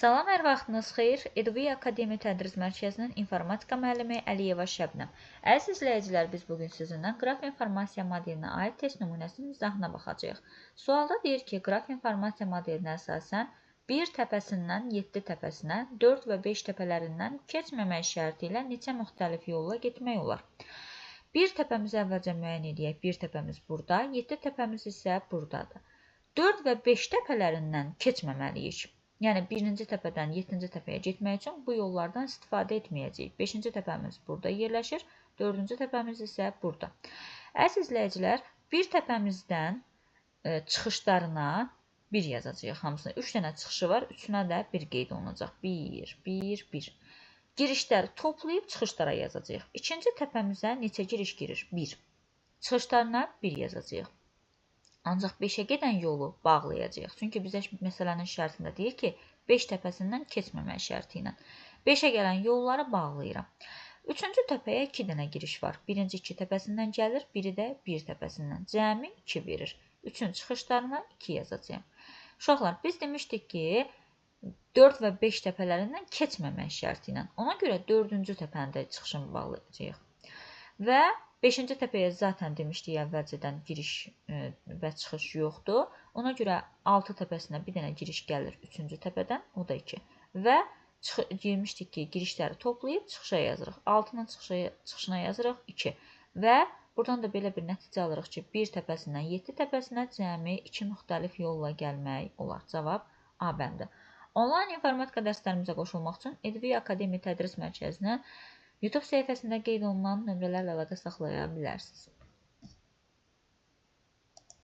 Salam, hər vaxtınız xeyir. Edubiya Akademiya Tədris Mərkəzinin informatika müəllimi Əliyeva Şəbnəm. Əziz izləyicilər, biz bugün sizinlə qraf informasiya modelinə aid test nümunəsinin izahına baxacağıq. Sualda deyir ki, qraf informasiya modelinə əsasən 1 təpəsindən 7 təpəsinə, 4 və 5 təpələrindən keçməmək şərti ilə neçə müxtəlif yolla getmək olar? 1 təpəmizi əvvəlcə müəyyən edək. 1 təpəmiz burada, 7 təpəmiz isə buradadır. 4 və 5 təpələrindən keçməməliyik. Yəni, 1-ci təpədən 7-ci təpəyə getmək üçün bu yollardan istifadə etməyəcəyik. 5-ci təpəmiz burada yerləşir, 4-cü təpəmiz isə burada. Əziz izləyicilər, bir təpəmizdən çıxışlarına 1 yazacağıq hamısına. 3 dənə çıxışı var, üçünə də 1 qeyd olunacaq. 1, 1, 1. Girişləri toplayıb çıxışlara yazacağıq. İkinci təpəmizə neçə giriş girir? 1. Çıxışlarına 1 yazacağıq. Ancaq 5-ə gedən yolu bağlayacağıq. Çünki bizə məsələnin şərtində deyir ki, 5 təpəsindən keçməmək şərti ilə. 5-ə gələn yolları bağlayıram. Üçüncü təpəyə 2 dənə giriş var. Birinci 2 təpəsindən gəlir, biri də 1 təpəsindən. Cəmi 2 verir. 3-ün çıxışlarına 2 yazacağım. Uşaqlar, biz demişdik ki, 4 və 5 təpələrindən keçməmək şərti ilə. Ona görə 4-cü təpənin də çıxışını bağlayacağıq. Və 5-ci təpəyə zaten demişdik əvvəlcədən giriş və çıxış yoxdur. Ona görə 6 təpəsinə bir dənə giriş gəlir 3-cü təpədən, o da 2. Və demişdik ki, girişləri toplayıb çıxışa yazırıq. 6-nın çıxışına yazırıq 2. Və buradan da belə bir nəticə alırıq ki, 1 təpəsindən 7 təpəsinə cəmi 2 müxtəlif yolla gəlmək olar. Cavab A bəndi. Onlayn informatika dərslərimizə qoşulmaq üçün Edubiya Akademiya Tədris Mərkəzinin YouTube səhifəsində qeyd olunan nömrələrlə əlaqə saxlaya bilərsiniz.